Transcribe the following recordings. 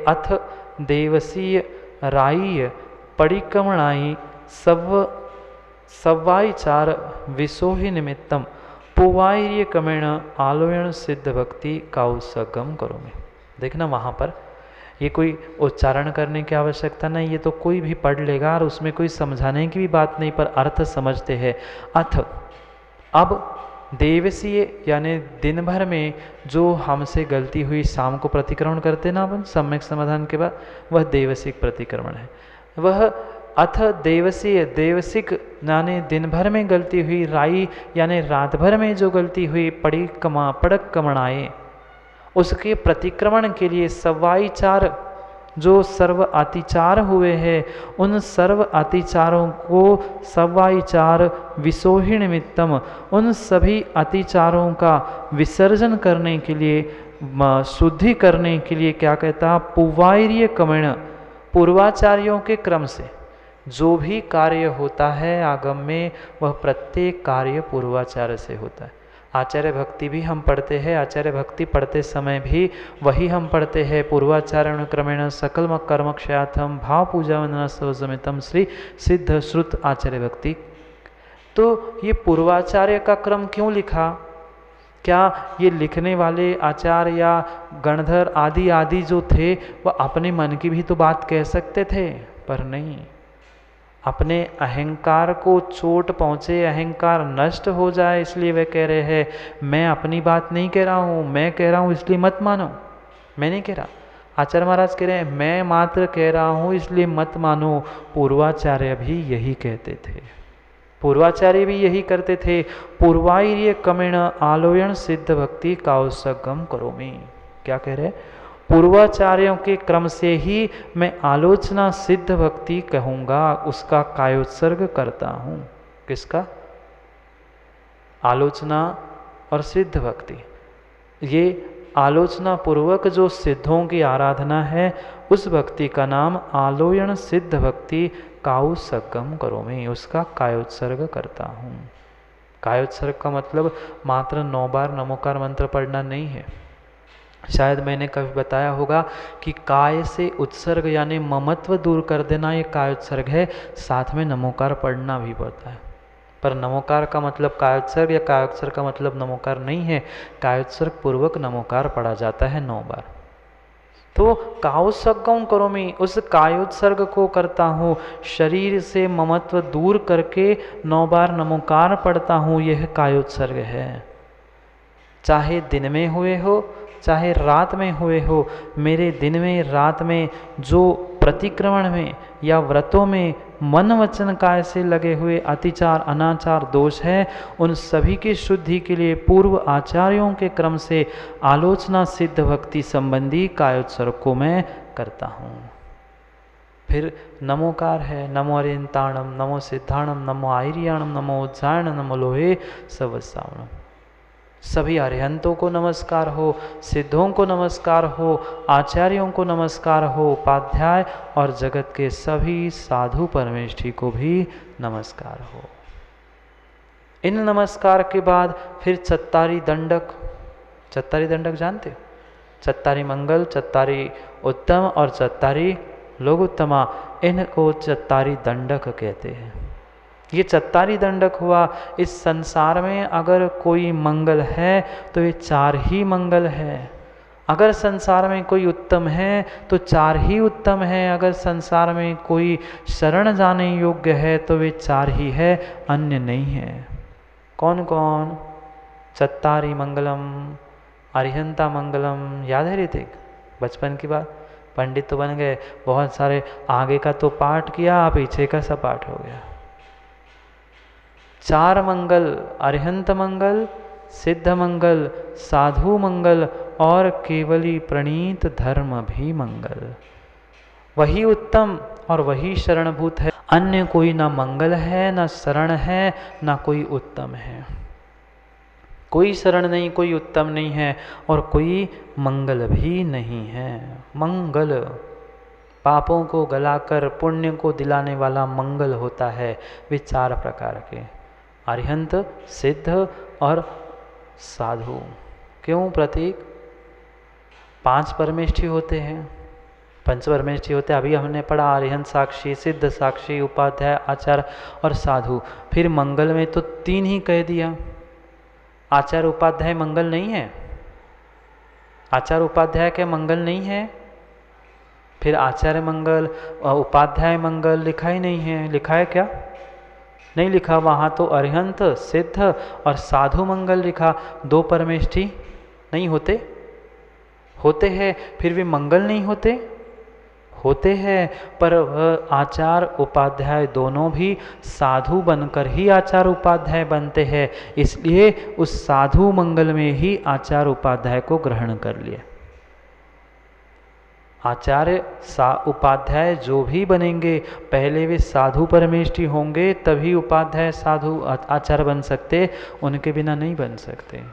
अथ देवसीय राई परिक्रमणाई सव्वाईचार विसोहि निमित्तम पुवार्य क्रमेण आलोयन सिद्ध भक्ति काउसगम करो में। देखना वहाँ पर ये कोई उच्चारण करने की आवश्यकता नहीं, ये तो कोई भी पढ़ लेगा और उसमें कोई समझाने की भी बात नहीं, पर अर्थ समझते हैं। अथ अब देवसीय यानी दिन भर में जो हमसे गलती हुई, शाम को प्रतिक्रमण करते ना अपन सम्यक समाधान के बाद, वह देवसिक प्रतिक्रमण है। वह अथ देवसीय देवसिक यानी दिन भर में गलती हुई, राई यानी रात भर में जो गलती हुई, पड़क कमणाए उसके प्रतिक्रमण के लिए सवाईचार जो सर्व अतिचार हुए हैं, उन सर्व अतिचारों को सवाईचार विसोहि निमित्तम उन सभी अतिचारों का विसर्जन करने के लिए, शुद्धि करने के लिए क्या कहता, पुवार्य क्रमेण पूर्वाचार्यों के क्रम से जो भी कार्य होता है आगम में, वह प्रत्येक कार्य पूर्वाचार्य से होता है। आचार्य भक्ति भी हम पढ़ते हैं, आचार्य भक्ति पढ़ते समय भी वही हम पढ़ते हैं, पूर्वाचारण क्रमेण सकल कर्म क्षयाथम भाव पूजा वंदना समितम श्री सिद्ध श्रुत आचार्य भक्ति। तो ये पूर्वाचार्य का क्रम क्यों लिखा? क्या ये लिखने वाले आचार्य या गणधर आदि आदि जो थे वह अपने मन की भी तो बात कह सकते थे, पर नहीं, अपने अहंकार को चोट पहुँचे, अहंकार नष्ट हो जाए, इसलिए वे कह रहे हैं मैं अपनी बात नहीं कह रहा हूँ, मैं कह रहा हूँ इसलिए मत मानो। मैं नहीं कह रहा, आचार्य महाराज कह रहे हैं मैं मात्र कह रहा हूँ इसलिए मत मानो। पूर्वाचार्य भी यही कहते थे, पूर्वाचार्य भी यही करते थे। पूर्वार्य क्रमेण आलोयन सिद्ध भक्ति काउसगम करोमि। क्या कह रहे? पूर्वाचार्यों के क्रम से ही मैं आलोचना सिद्ध भक्ति कहूँगा, उसका कायोत्सर्ग करता हूँ। किसका? आलोचना और सिद्ध भक्ति। ये आलोचना पूर्वक जो सिद्धों की आराधना है, उस भक्ति का नाम आलोयन सिद्ध भक्ति काउसगम करोमि, उसका कायोत्सर्ग करता हूँ। कायोत्सर्ग का मतलब मात्र 9 बार नमोकार मंत्र पढ़ना नहीं है। शायद मैंने कभी बताया होगा कि काय से उत्सर्ग यानी ममत्व दूर कर देना ये कायोत्सर्ग है, साथ में नमोकार पढ़ना भी पड़ता है। पर नमोकार का मतलब कायोत्सर्ग या कायोत्सर्ग का मतलब नमोकार नहीं है, कायोत्सर्ग पूर्वक नमोकार पढ़ा जाता है 9 बार। तो काउसगम करोमि, उस कायोत्सर्ग को करता हूँ, शरीर से ममत्व दूर करके 9 बार नमोकार पढ़ता हूँ, यह कायोत्सर्ग है। चाहे दिन में हुए हो चाहे रात में हुए हो, मेरे दिन में रात में जो प्रतिक्रमण में या व्रतों में मन वचन काय से लगे हुए अतिचार अनाचार दोष है, उन सभी की शुद्धि के लिए पूर्व आचार्यों के क्रम से आलोचना सिद्ध भक्ति संबंधी कायोत्सर्ग को मैं करता हूँ। फिर नमोकार है, नमो अरियंताणम, नमो सिद्धाणम, नमो आयरियाणम, नमो उज्जायण, नमो लोहे सवसावणम। सभी अरिहंतों को नमस्कार हो, सिद्धों को नमस्कार हो, आचार्यों को नमस्कार हो, उपाध्याय और जगत के सभी साधु परमेष्ठी को भी नमस्कार हो। इन नमस्कार के बाद फिर चत्तारी दंडक, चत्तारी दंडक जानते हो? चत्तारी मंगल, चत्तारी उत्तम और चत्तारी लोकोत्तमा, इनको चत्तारी दंडक कहते हैं। ये चत्तारी दंडक हुआ। इस संसार में अगर कोई मंगल है तो ये 4 ही मंगल है। अगर संसार में कोई उत्तम है तो 4 ही उत्तम है। अगर संसार में कोई शरण जाने योग्य है तो वे 4 ही है, अन्य नहीं है। कौन कौन? चत्तारी मंगलम, अरिहंता मंगलम। याद है ऋतिक? बचपन की बात। पंडित तो बन गए, बहुत सारे आगे का तो पाठ किया, पीछे का सब पाठ हो गया। 4 मंगल, अरिहंत मंगल, सिद्ध मंगल, साधु मंगल और केवली प्रणीत धर्म भी मंगल। वही उत्तम और वही शरणभूत है, अन्य कोई ना मंगल है, ना शरण है, ना कोई उत्तम है। कोई शरण नहीं, कोई उत्तम नहीं है और कोई मंगल भी नहीं है। मंगल पापों को गलाकर पुण्य को दिलाने वाला मंगल होता है। वे 4 प्रकार के, अरिहंत, सिद्ध और साधु। क्यों प्रतीक? 5 परमेष्ठी होते हैं, पंचपरमेष्ठी होते अभी हमने पढ़ा अरिहंत साक्षी, सिद्ध साक्षी, उपाध्याय, आचार्य और साधु। फिर मंगल में तो 3 ही कह दिया। आचार्य उपाध्याय मंगल नहीं है? आचार्य उपाध्याय के मंगल नहीं है? फिर आचार्य मंगल उपाध्याय मंगल लिखा ही नहीं है। लिखा है क्या? नहीं लिखा। वहाँ तो अरिहंत, सिद्ध और साधु मंगल लिखा। 2 परमेष्ठी नहीं होते? होते हैं। फिर भी मंगल नहीं होते? होते हैं। पर आचार्य उपाध्याय दोनों भी साधु बनकर ही आचार्य उपाध्याय बनते हैं, इसलिए उस साधु मंगल में ही आचार्य उपाध्याय को ग्रहण कर लिए। आचार्य उपाध्याय जो भी बनेंगे पहले वे साधु परमेष्ठी होंगे, तभी उपाध्याय साधु आचार्य बन सकते, उनके बिना नहीं बन सकते।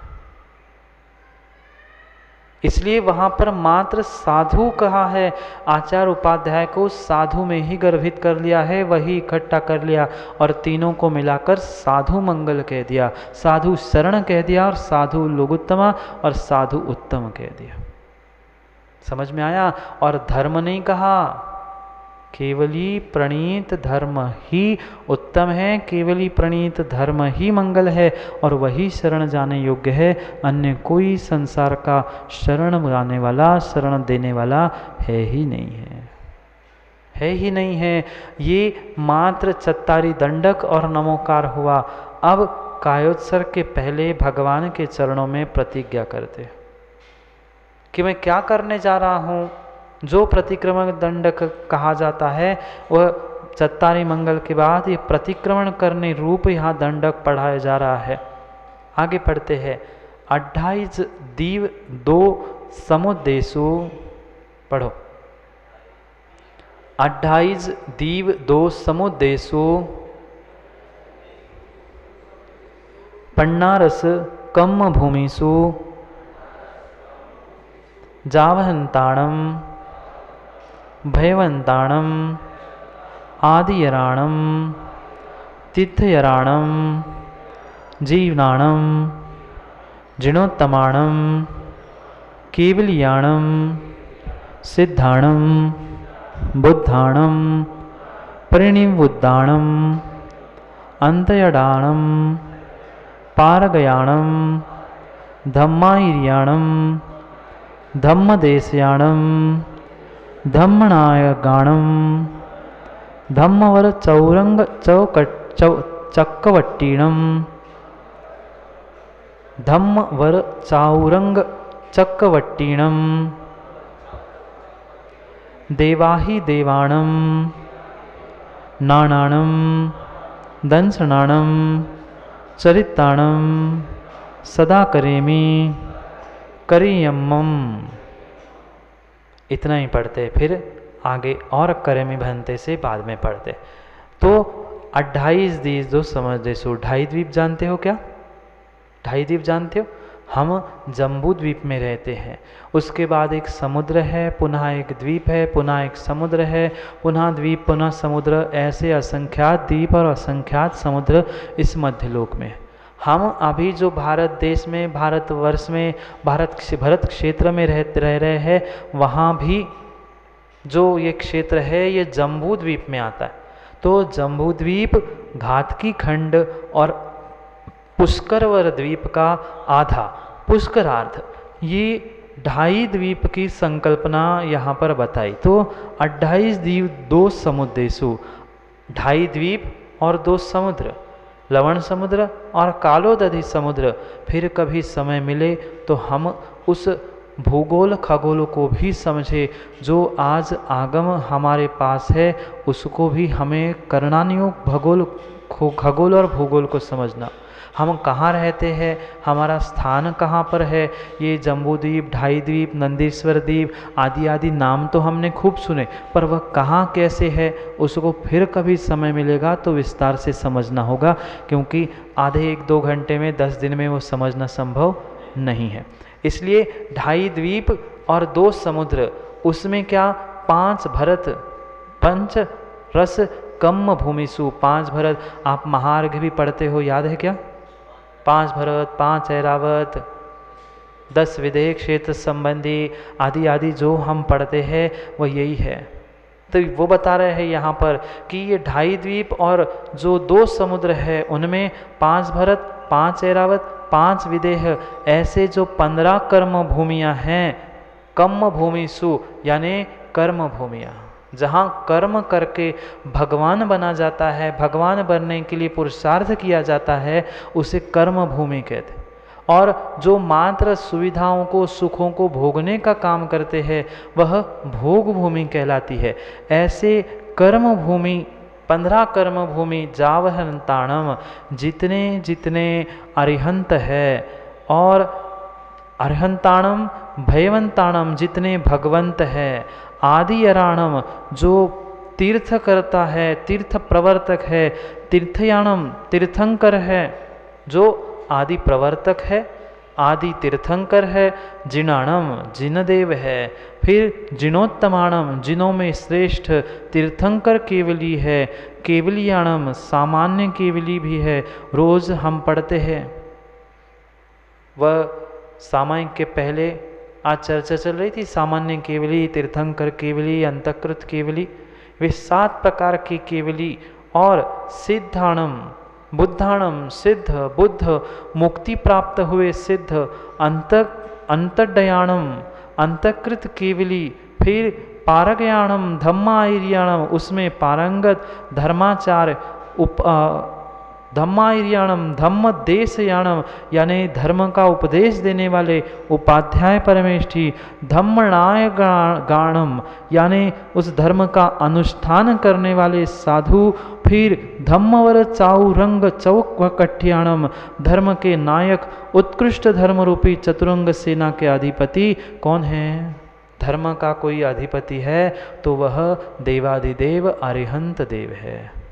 इसलिए वहाँ पर मात्र साधु कहा है। आचार्य उपाध्याय को साधु में ही गर्भित कर लिया है, वही इकट्ठा कर लिया और तीनों को मिलाकर साधु मंगल कह दिया, साधु शरण कह दिया और साधु लोगुत्तमा और साधु उत्तम कह दिया। समझ में आया? और धर्म नहीं कहा, केवली प्रणीत धर्म ही उत्तम है, केवली प्रणीत धर्म ही मंगल है और वही शरण जाने योग्य है। अन्य कोई संसार का शरण जाने वाला, शरण देने वाला है ही नहीं है, है ही नहीं है। ये मात्र चत्तारी दंडक और नमोकार हुआ। अब कायोत्सर के पहले भगवान के चरणों में प्रतिज्ञा करते कि मैं क्या करने जा रहा हूँ। जो प्रतिक्रमण दंडक कहा जाता है वह चत्तारी मंगल के बाद ये प्रतिक्रमण करने रूप यहाँ दंडक पढ़ाया जा रहा है। आगे पढ़ते हैं। 28 दीव 2 समुद्देशु, पढ़ो। 28 दीव 2 समुद्देशु पन्नारस कम्म भूमिषु जावहंताणम भयवंताणम आदियराणम तीर्थयराणम जीवनाणम जिणोत्तमाणम केवलियाणम सिद्धाणम बुद्धाणम परिनिवुद्धाणम अंतयडाणम पारगयाणम धम्माहिर्याणम धम्मदेशयाणम धम्मनायगाणम धम्मवर चौरंग चक्रवट्टीणम धम्मवर चौरंग चक्रवट्टीणम देवाहि देवाणम नाणाणम दंसणाणम चरिताणम सदा करेमि करियम्मम। इतना ही पढ़ते, फिर आगे और करेमी भंते से बाद में पढ़ते। तो 28 दीज 2 समझदेशु, 2.5 द्वीप जानते हो क्या? 2.5 द्वीप जानते हो? हम जम्बू द्वीप में रहते हैं, उसके बाद एक समुद्र है, पुनः एक द्वीप है, पुनः एक समुद्र है, पुनः द्वीप, पुनः समुद्र, ऐसे असंख्यात द्वीप और असंख्यात समुद्र इस मध्यलोक में। हम अभी जो भारत देश में, भारतवर्ष में, भरत क्षेत्र में रह रहे हैं, वहाँ भी जो ये क्षेत्र है ये जम्बू द्वीप में आता है। तो जम्बू द्वीप, घातकी खंड और पुष्करवर द्वीप का आधा, पुष्करार्ध, ये 2.5 द्वीप की संकल्पना यहाँ पर बताई। तो 28 द्वीप 2 समुद्देशु, 2.5 द्वीप और 2 समुद्र, लवण समुद्र और कालोदधि समुद्र। फिर कभी समय मिले तो हम उस भूगोल खगोल को भी समझे, जो आज आगम हमारे पास है, उसको भी हमें करणानियों खगोल और भूगोल को समझना। हम कहाँ रहते हैं, हमारा स्थान कहाँ पर है, ये जम्बूद्वीप, 2.5 द्वीप, नंदीश्वर द्वीप आदि आदि नाम तो हमने खूब सुने, पर वह कहाँ कैसे है उसको फिर कभी समय मिलेगा तो विस्तार से समझना होगा, क्योंकि आधे 1-2 घंटे में 10 दिन में वो समझना संभव नहीं है। इसलिए 2.5 द्वीप और 2 समुद्र, उसमें क्या 5 भरत, 5 रस कम्म भूमिषु, 5 भरत। आप महार्घ भी पढ़ते हो, याद है क्या? 5 भरत, 5 ऐरावत, 10 विदेह क्षेत्र संबंधी आदि आदि जो हम पढ़ते हैं वो यही है। तो वो बता रहे हैं यहाँ पर कि ये 2.5 द्वीप और जो 2 समुद्र है उनमें 5 भरत, 5 ऐरावत, 5 विदेह, ऐसे जो 15 कर्म भूमियाँ हैं, कम भूमिसु यानी कर्म भूमियाँ, जहाँ कर्म करके भगवान बना जाता है, भगवान बनने के लिए पुरुषार्थ किया जाता है, उसे कर्म भूमि कहते। और जो मात्र सुविधाओं को, सुखों को भोगने का काम करते हैं वह भोग भूमि कहलाती है। ऐसे कर्म भूमि 15 कर्म भूमि जावहंताणम, जितने जितने अरिहंत है, और अरिहंताणम भयवंताणम, जितने भगवंत है, आदि अराणम जो तीर्थ करता है, तीर्थ प्रवर्तक है, तीर्थयाणम तीर्थंकर है, जो आदि प्रवर्तक है, आदि तीर्थंकर है, जिनाणम जिनदेव है, फिर जिनोत्तमाणम जिनों में श्रेष्ठ तीर्थंकर केवली है, केवलियाणम सामान्य केवली भी है, रोज हम पढ़ते हैं। वह सामायिक के पहले आज चर्चा चल रही थी, सामान्य केवली, तीर्थंकर केवली, अंतकृत केवली, वे 7 प्रकार की केवली, और सिद्धाणम बुद्धाणम सिद्ध, बुद्ध मुक्ति प्राप्त हुए सिद्ध, अंतर्दयाणम अंतकृत केवली, फिर पारगयाणम धम्माइरियाणम उसमें पारंगत धर्माचार्य, धम्माइरियाणम धम्म देशयाणम यानी धर्म का उपदेश देने वाले उपाध्याय परमेष्ठी, धम्मणाय गाणम यानी उस धर्म का अनुष्ठान करने वाले साधु, फिर धम्मवर चाउरंग चौक कट्याणम धर्म के नायक, उत्कृष्ट धर्म रूपी चतुरंग सेना के अधिपति कौन है? धर्म का कोई अधिपति है तो वह देवाधिदेव अरिहंत देव है।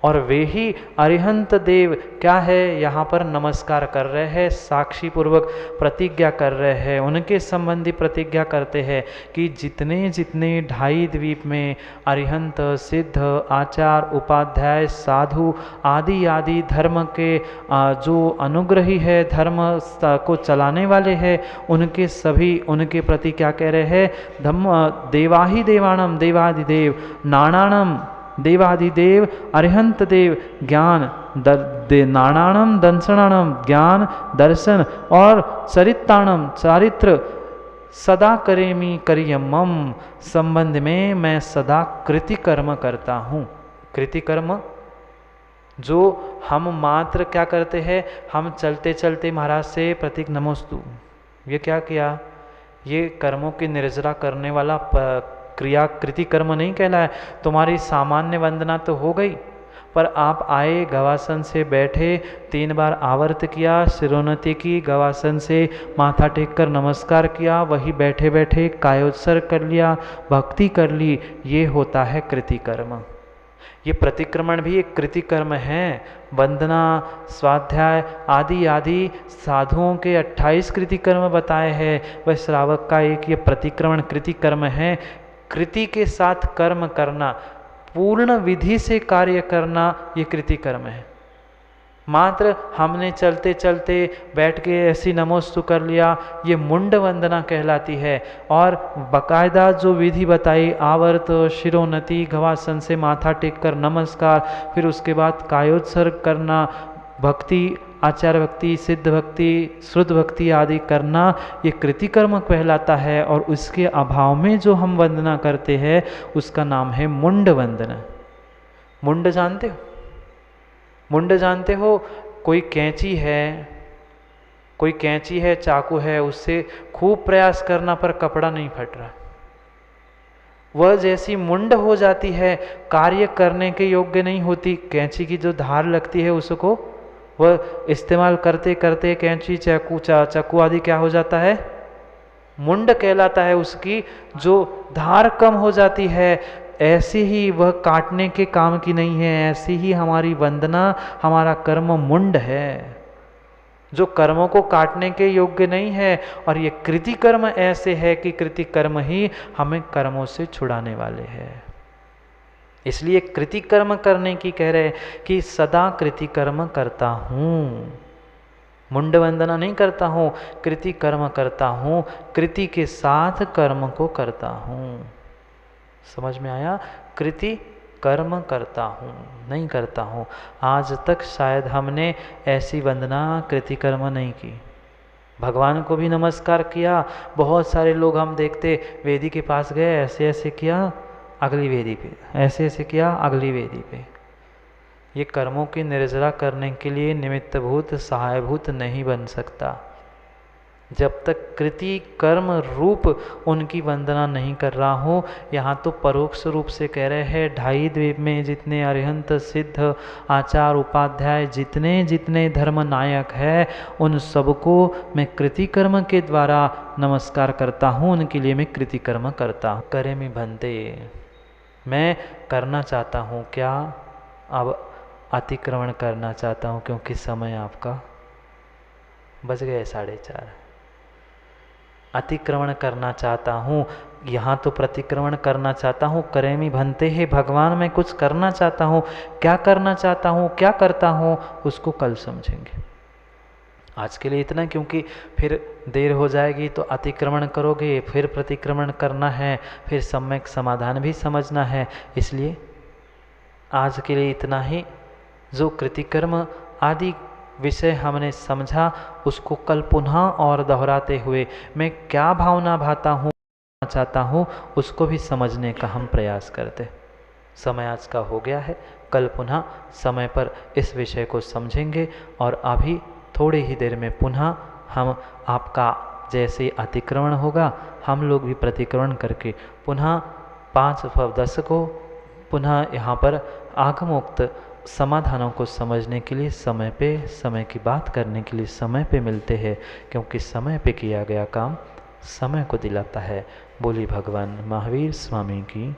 और वे ही अरिहंत देव क्या है, यहाँ पर नमस्कार कर रहे हैं, साक्षी पूर्वक प्रतिज्ञा कर रहे हैं, उनके संबंधी प्रतिज्ञा करते हैं कि जितने जितने 2.5 द्वीप में अरिहंत, सिद्ध, आचार, उपाध्याय, साधु आदि आदि धर्म के जो अनुग्रही है, धर्म को चलाने वाले हैं, उनके सभी उनके प्रति क्या कह रहे हैं? धम्म देवाहि देवाणम देवादिदेव, नाणाणम देवादिदेव, अरिहंत देव, ज्ञान नाणाणम दंसणाणम ज्ञान दर्शन, और चरिताणम चारित्र, सदा करेमी करियमम संबंध में मैं सदा कृतिकर्म करता हूँ। कृतिकर्म जो हम मात्र क्या करते हैं, हम चलते चलते महाराज से प्रतीक नमोस्तु, ये क्या किया? ये कर्मों की निर्जरा करने वाला क्रिया कृति कर्म नहीं कहलाया। तुम्हारी सामान्य वंदना तो हो गई, पर आप आए, गवासन से बैठे, 3 बार आवर्त किया, शिरोन्नति की, गवासन से माथा टेक कर नमस्कार किया, वही बैठे बैठे कायोत्सर्ग कर लिया, भक्ति कर ली, ये होता है कृति कर्म। ये प्रतिक्रमण भी एक कृति कर्म है। वंदना, स्वाध्याय आदि आदि साधुओं के 28 कृति कर्म बताए हैं, वह श्रावक का एक ये प्रतिक्रमण कृति कर्म है। कृति के साथ कर्म करना, पूर्ण विधि से कार्य करना, ये कृति कर्म है। मात्र हमने चलते चलते बैठ के ऐसी नमोस्तु कर लिया, ये मुंड वंदना कहलाती है। और बकायदा जो विधि बताई, आवर्त, शिरोन्नति, गवासन से माथा टेक कर नमस्कार, फिर उसके बाद कायोत्सर्ग करना, भक्ति, आचार भक्ति, सिद्ध भक्ति, श्रुत भक्ति आदि करना, ये कृति कर्म कहलाता है। और उसके अभाव में जो हम वंदना करते हैं उसका नाम है मुंड वंदना। मुंड जानते हो? मुंड जानते हो? कोई कैंची है, चाकू है, उससे खूब प्रयास करना पर कपड़ा नहीं फट रहा, वह जैसी मुंड हो जाती है, कार्य करने के योग्य नहीं होती। कैंची की जो धार लगती है उसको वह इस्तेमाल करते करते कैंची, चाकू आदि क्या हो जाता है? मुंड कहलाता है। उसकी जो धार कम हो जाती है, ऐसी ही वह काटने के काम की नहीं है। ऐसी ही हमारी वंदना, हमारा कर्म मुंड है, जो कर्मों को काटने के योग्य नहीं है। और ये कृति कर्म ऐसे है कि कृति कर्म ही हमें कर्मों से छुड़ाने वाले हैं। इसलिए कृति कर्म करने की कह रहे कि सदा कृति कर्म करता हूँ, मुंड वंदना नहीं करता हूँ, कृति कर्म करता हूँ, कृति के साथ कर्म को करता हूँ। समझ में आया? कृति कर्म करता हूँ, नहीं करता हूँ। आज तक शायद हमने ऐसी वंदना कृति कर्म नहीं की। भगवान को भी नमस्कार किया, बहुत सारे लोग हम देखते वेदी के पास गए, ऐसे ऐसे किया अगली वेदी पे, ऐसे ऐसे किया अगली वेदी पे। ये कर्मों की निर्जरा करने के लिए निमित्तभूत सहायभूत नहीं बन सकता। जब तक कृति कर्म रूप उनकी वंदना नहीं कर रहा हूँ। यहाँ तो परोक्ष रूप से कह रहे हैं, ढाई द्वीप में जितने अरिहंत सिद्ध आचार उपाध्याय जितने जितने धर्म नायक है, उन सबको मैं कृति कर्म के द्वारा नमस्कार करता हूँ, उनके लिए मैं कृति कर्म करता हूँ। करे में बनते, मैं करना चाहता हूँ क्या? अब अतिक्रमण करना चाहता हूँ, क्योंकि समय आपका बज गए 4:30। अतिक्रमण करना चाहता हूँ, यहाँ तो प्रतिक्रमण करना चाहता हूँ। करेमी भनते हैं, भगवान मैं कुछ करना चाहता हूँ, क्या करना चाहता हूँ, क्या करता हूँ, उसको कल समझेंगे। आज के लिए इतना, क्योंकि फिर देर हो जाएगी तो अतिक्रमण करोगे, फिर प्रतिक्रमण करना है, फिर सम्यक समाधान भी समझना है। इसलिए आज के लिए इतना ही। जो कृतिकर्म आदि विषय हमने समझा, उसको कल पुनः और दोहराते हुए मैं क्या भावना भाता हूँ, चाहता हूँ, उसको भी समझने का हम प्रयास करते। समय आज का हो गया है, कल पुनः समय पर इस विषय को समझेंगे। और अभी थोड़ी ही देर में पुनः हम आपका जैसे अतिक्रमण होगा, हम लोग भी प्रतिक्रमण करके पुनः 5-10 को पुनः यहाँ पर आगमोक्त समाधानों को समझने के लिए समय पे, समय की बात करने के लिए समय पे मिलते हैं। क्योंकि समय पे किया गया काम समय को दिलाता है। बोली भगवान महावीर स्वामी की।